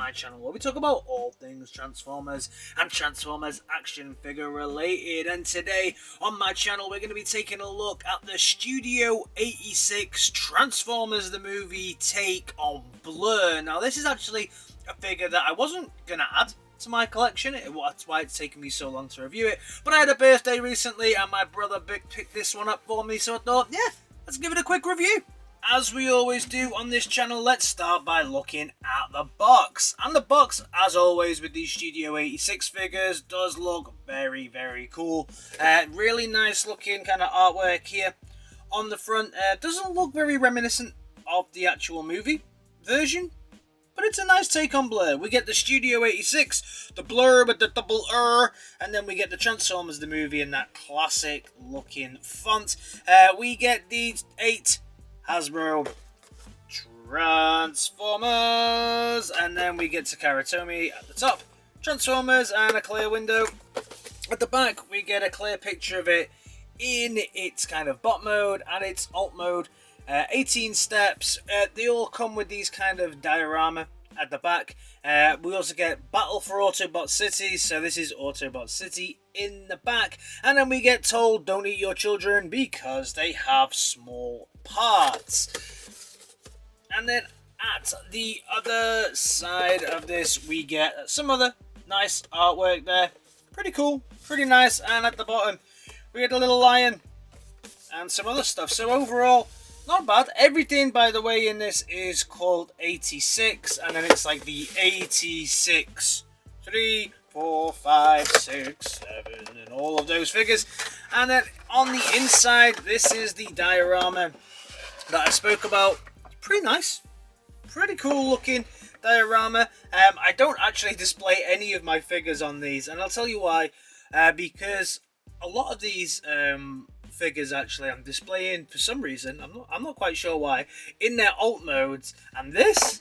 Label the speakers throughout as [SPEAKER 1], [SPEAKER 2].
[SPEAKER 1] my channel where we talk about all things Transformers and Transformers action figure related. And today on my channel we're going to be taking a look at the Studio 86 Transformers the movie take on Blurr. Now this is actually a figure that I wasn't going to add to my collection. That's why it's taken me so long to review it. But I had a birthday recently and my brother picked this one up for me, so I thought, yeah, let's give it a quick review. As we always do on this channel, let's start by looking at the box. And the box, as always with these Studio 86 figures, does look very, very cool. Really nice looking kind of artwork here on the front. Doesn't look very reminiscent of the actual movie version, but it's a nice take on Blurr. We get the Studio 86, the Blurr with the double R, and then we get the Transformers the movie in that classic looking font. We get these 8 Hasbro Transformers, and then we get to Karatomi at the top, Transformers, and a clear window. At the back we get a clear picture of it in its kind of bot mode and its alt mode. 18 steps. They all come with these kind of diorama at the back. We also get Battle for Autobot City, so this is Autobot City in the back. And then we get told, don't eat your children because they have small parts. And then at the other side of this we get some other nice artwork there. Pretty cool, pretty nice. And at the bottom we get a little lion and some other stuff. So overall, not bad. Everything, by the way, in this is called 86, and then it's like the 86, 3, 4, 5, 6, 7, and all of those figures. And then on the inside, this is the diorama that I spoke about. Pretty nice, pretty cool looking diorama. I don't actually display any of my figures on these, and I'll tell you why. Because a lot of these figures actually I'm displaying for some reason, I'm not quite sure why, in their alt modes, and this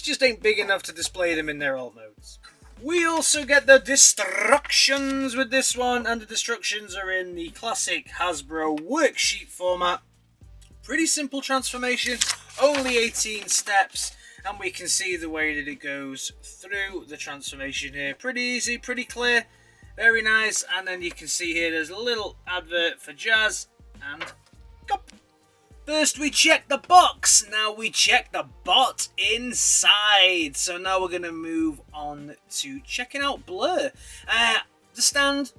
[SPEAKER 1] just ain't big enough to display them in their alt modes. We also get the destructions with this one, and the destructions are in the classic Hasbro worksheet format. Pretty simple transformation, only 18 steps, and we can see the way that it goes through the transformation here. Pretty easy, pretty clear. Very nice. And then you can see here there's a little advert for Jazz and Cop. First we check the box, now we check the bot inside. So now we're going to move on to checking out Blurr. The stand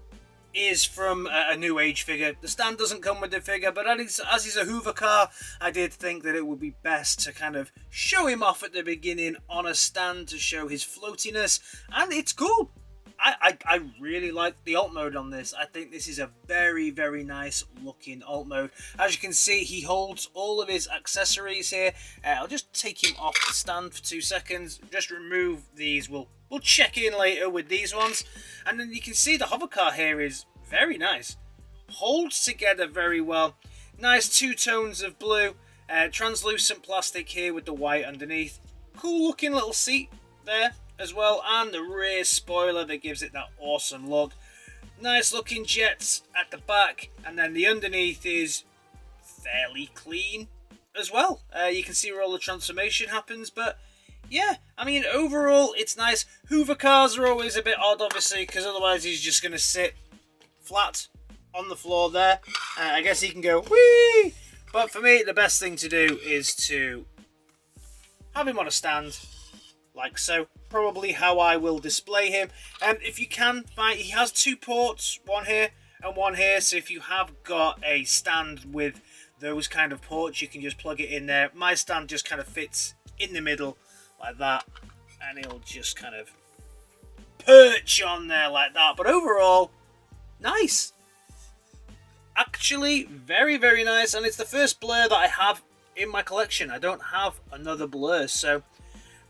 [SPEAKER 1] is from a New Age figure. The stand doesn't come with the figure, but as he's a Hoover car, I did think that it would be best to kind of show him off at the beginning on a stand to show his floatiness, and it's cool. I really like the alt mode on this. I think this is a very, very nice looking alt mode. As you can see, he holds all of his accessories here. I'll just take him off the stand for 2 seconds. Just remove these. We'll check in later with these ones. And then you can see the hover car here is very nice. Holds together very well. Nice 2 tones of blue. Translucent plastic here with the white underneath. Cool looking little seat there as well, and the rear spoiler that gives it that awesome look. Nice looking jets at the back, and then the underneath is fairly clean as well. You can see where all the transformation happens, but yeah, I mean overall it's nice. Hoover cars are always a bit odd, obviously, because otherwise he's just going to sit flat on the floor there. I guess he can go whee, but for me the best thing to do is to have him on a stand like so. Probably how I will display him. And if you can find, he has 2 ports, one here and one here, so if you have got a stand with those kind of ports, you can just plug it in there. My stand just kind of fits in the middle like that, and it'll just kind of perch on there like that. But overall, nice. Actually, very, very nice, and it's the first Blurr that I have in my collection. I don't have another Blurr, so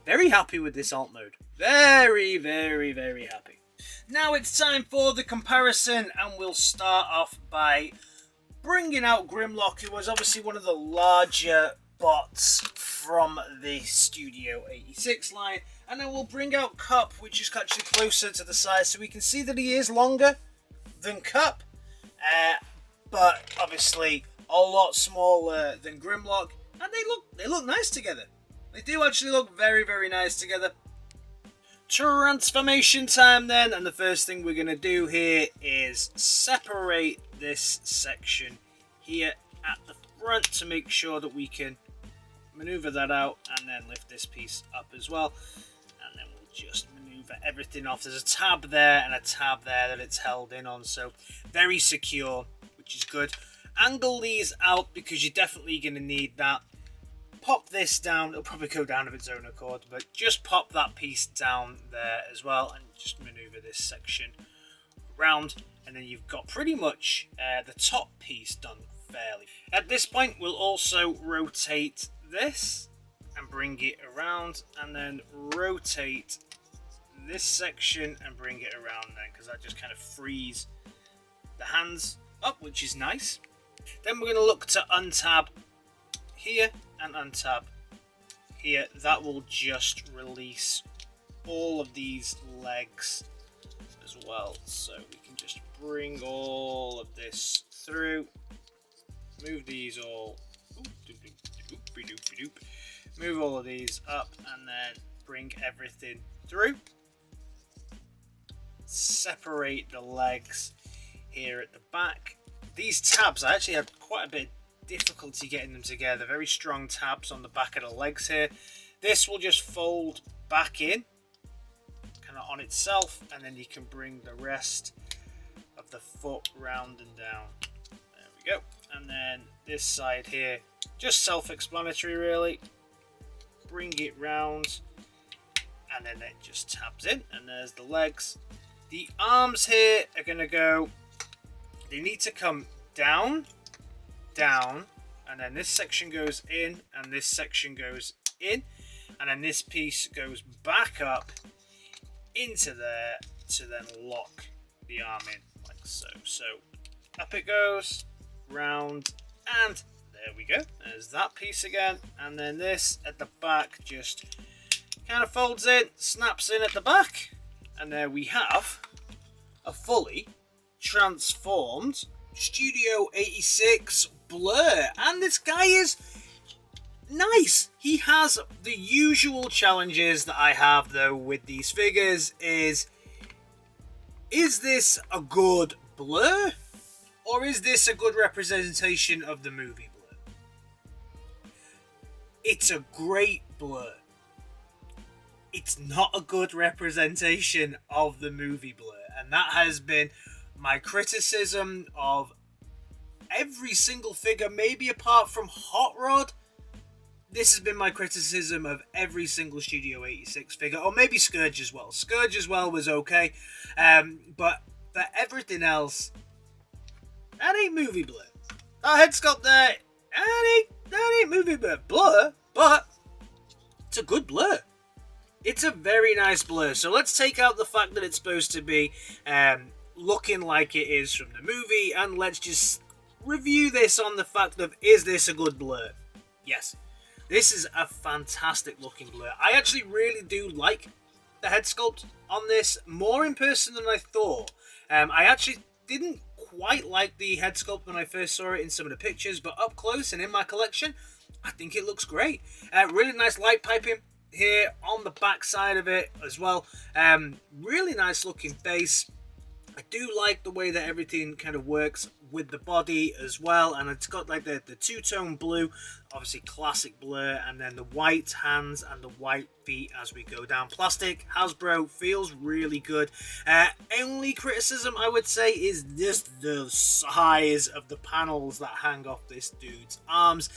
[SPEAKER 1] very happy with this alt mode. Very, very, very happy. Now it's time for the comparison, and we'll start off by bringing out Grimlock, who was obviously one of the larger bots from the Studio 86 line. And then we'll bring out Cup, which is actually closer to the size, so we can see that he is longer than Cup. But obviously a lot smaller than Grimlock. And they look nice together. They do actually look very, very nice together. Transformation time then, and the first thing we're going to do here is separate this section here at the front to make sure that we can maneuver that out, and then lift this piece up as well, and then we'll just maneuver everything off. There's a tab there and a tab there that it's held in on, so very secure, which is good. Angle these out because you're definitely going to need that. Pop this down, it'll probably go down of its own accord, but just pop that piece down there as well, and just maneuver this section around, and then you've got pretty much the top piece done fairly. At this point, we'll also rotate this and bring it around, and then rotate this section and bring it around then, because that just kind of frees the hands up, which is nice. Then we're going to look to untab here and untab here. That will just release all of these legs as well, so we can just bring all of this through, move these all, move all of these up, and then bring everything through. Separate the legs here at the back. These tabs, I actually had quite a bit of difficulty getting them together. Very strong tabs on the back of the legs here. This will just fold back in, kind of on itself, and then you can bring the rest of the foot round and down. There we go. And then this side here, just self-explanatory really. Bring it round, and then it just tabs in, and there's the legs. The arms here are going to go, they need to come down, down, and then this section goes in, and this section goes in, and then this piece goes back up into there to then lock the arm in, like so. So up it goes, round, and there we go. There's that piece again, and then this at the back just kind of folds in, snaps in at the back, and there we have a fully transformed Studio 86 Blurr. And this guy is nice. He has the usual challenges that I have though with these figures. Is this a good Blurr, or is this a good representation of the movie Blurr? It's a great Blurr. It's not a good representation of the movie Blurr, and that has been my criticism of every single figure, maybe apart from Hot Rod. This has been my criticism of every single Studio 86 figure, or maybe Scourge as well. Scourge as well was okay, but for everything else, that ain't movie Blurr. That head sculpt there, that ain't movie Blurr, but it's a good Blurr. It's a very nice Blurr. So let's take out the fact that it's supposed to be looking like it is from the movie, and let's just review this on the fact of, is this a good Blurr? Yes. This is a fantastic looking Blurr. I actually really do like the head sculpt on this, more in person than I thought. I actually didn't quite like the head sculpt when I first saw it in some of the pictures, but up close and in my collection, I think it looks great. Really nice light piping here on the back side of it as well. Really nice looking face. I do like the way that everything kind of works with the body as well, and it's got like the two-tone blue, obviously classic Blurr, and then the white hands and the white feet as we go down. Plastic, Hasbro, feels really good. Only criticism I would say is just the size of the panels that hang off this dude's arms.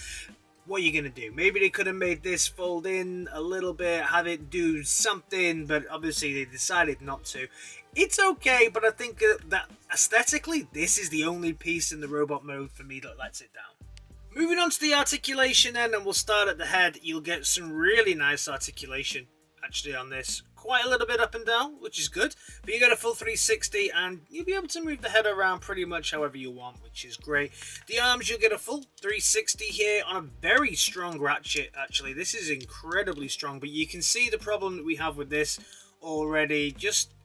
[SPEAKER 1] What are you going to do? Maybe they could have made this fold in a little bit, have it do something, but obviously they decided not to. It's okay, but I think that aesthetically, this is the only piece in the robot mode for me that lets it down. Moving on to the articulation then, and we'll start at the head. You'll get some really nice articulation actually on this. Quite a little bit up and down, which is good, but you get a full 360 and you'll be able to move the head around pretty much however you want, which is great. The arms, you'll get a full 360 here on a very strong ratchet actually. This is incredibly strong, but you can see the problem that we have with this already.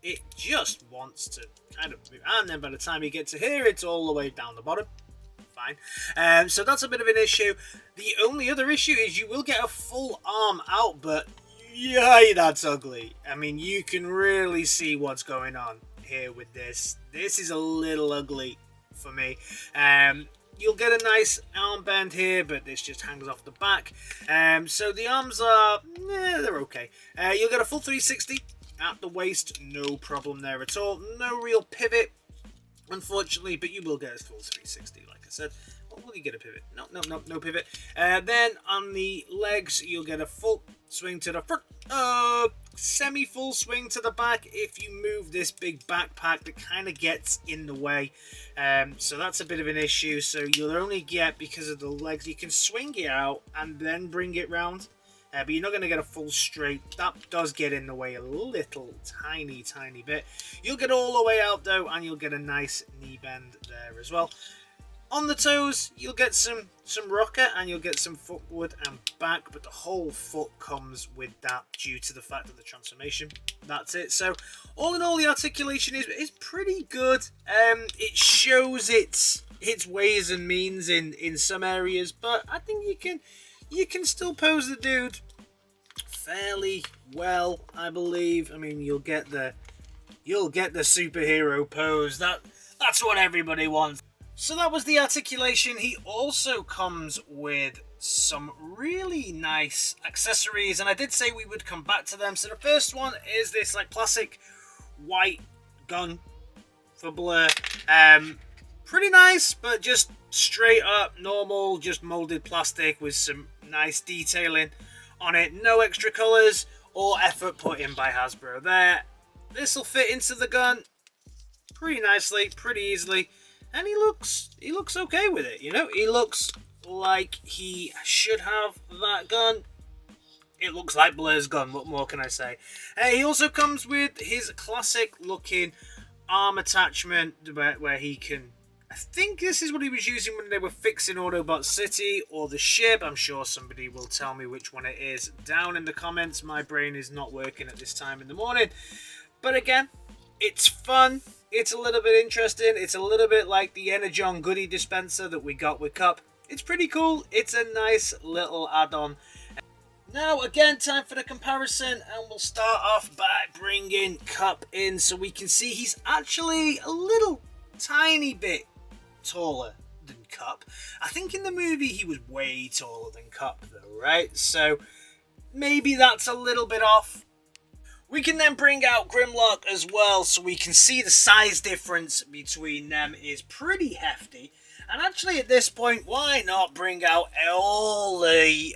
[SPEAKER 1] It just wants to kind of move, and then by the time you get to here, it's all the way down the bottom. Fine. So that's a bit of an issue. The only other issue is you will get a full arm out, but Yay, that's ugly. I mean, you can really see what's going on here with this. This is a little ugly for me. You'll get a nice armband here, but this just hangs off the back. So the arms are, they're okay. You'll get a full 360 at the waist, no problem there at all. No real pivot, unfortunately, but you will get a full 360, like I said. Or will you get a pivot? No pivot. Then on the legs, you'll get a full swing to the front, semi-full swing to the back if you move this big backpack that kind of gets in the way. So that's a bit of an issue. So you'll only get, because of the legs, you can swing it out and then bring it round. But you're not going to get a full straight. That does get in the way a little tiny bit. You'll get all the way out though, and you'll get a nice knee bend there as well. On the toes, you'll get some rocker and you'll get some footward and back, but the whole foot comes with that due to the fact of the transformation. That's it. So all in all, the articulation is pretty good. It shows its ways and means in some areas, but I think you can still pose the dude fairly well, I believe. I mean, you'll get the superhero pose. That's what everybody wants. So that was the articulation. He also comes with some really nice accessories, and I did say we would come back to them. So the first one is this like classic white gun for Blurr. Pretty nice, but just straight up normal, just molded plastic with some nice detailing on it. No extra colours or effort put in by Hasbro there. This will fit into the gun pretty nicely, pretty easily. And he looks okay with it, you know? He looks like he should have that gun. It looks like Blurr's gun, what more can I say? He also comes with his classic looking arm attachment where he can... I think this is what he was using when they were fixing Autobot City or the ship. I'm sure somebody will tell me which one it is down in the comments. My brain is not working at this time in the morning. But again, it's fun. It's a little bit interesting. It's a little bit like the Energon goodie dispenser that we got with Cup. It's pretty cool. It's a nice little add-on. Now, again, time for the comparison, and we'll start off by bringing Cup in so we can see he's actually a little tiny bit taller than Cup. I think in the movie he was way taller than Cup, though, right? So maybe that's a little bit off. We can then bring out Grimlock as well, so we can see the size difference between them is pretty hefty. And actually at this point, why not bring out all the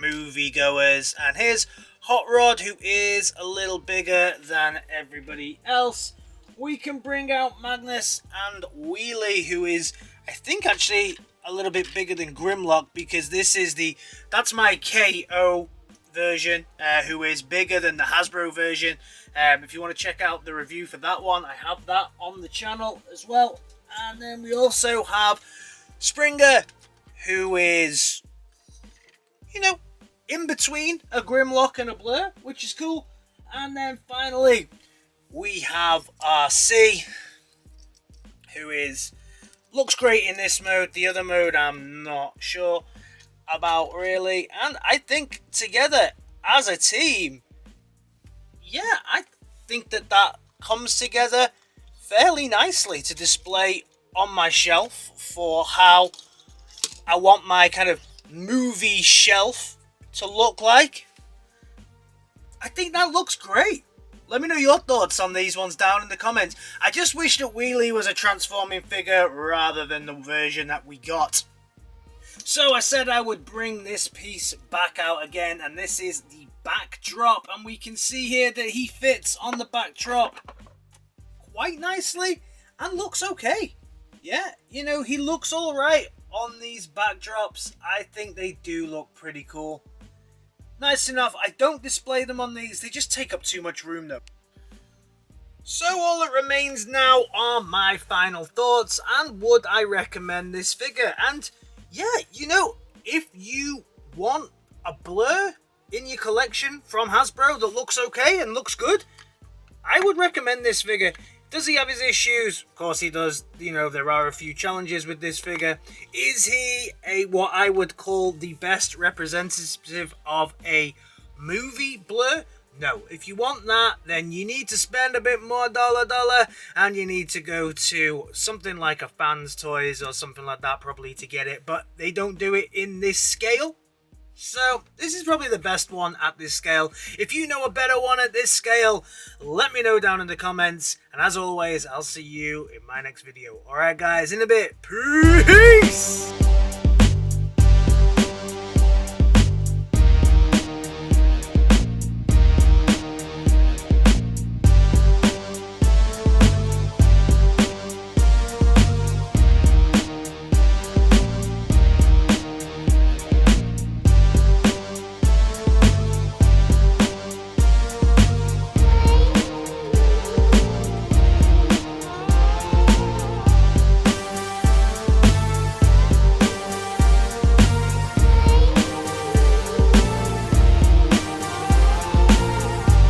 [SPEAKER 1] moviegoers? And here's Hot Rod, who is a little bigger than everybody else. We can bring out Magnus and Wheelie, who is, I think, actually a little bit bigger than Grimlock, because that's my KO version, who is bigger than the Hasbro version. If you want to check out the review for that one, I have that on the channel as well. And then we also have Springer, who is, you know, in between a Grimlock and a Blurr, which is cool. And then finally we have RC, who looks great in this mode. The other mode I'm not sure about really, and I think together as a team, yeah, I think that comes together fairly nicely to display on my shelf for how I want my kind of movie shelf to look like. I think that looks great. Let me know your thoughts on these ones down in the comments. I just wish that Wheelie was a transforming figure rather than the version that we got. So I said I would bring this piece back out again, and this is the backdrop, and we can see here that he fits on the backdrop quite nicely and looks okay. Yeah, you know, he looks alright on these backdrops. I think they do look pretty cool. Nice enough. I don't display them on these, they just take up too much room though. So all that remains now are my final thoughts, and would I recommend this figure? And yeah, you know, if you want a Blurr in your collection from Hasbro that looks okay and looks good, I would recommend this figure. Does he have his issues? Of course he does. You know, there are a few challenges with this figure. Is he what I would call the best representative of a movie Blurr? No. If you want that, then you need to spend a bit more dollar, and you need to go to something like a Fans Toys or something like that probably to get it, but they don't do it in this scale. So this is probably the best one at this scale. If you know a better one at this scale, let me know down in the comments. And as always, I'll see you in my next video. Alright guys, in a bit. Peace!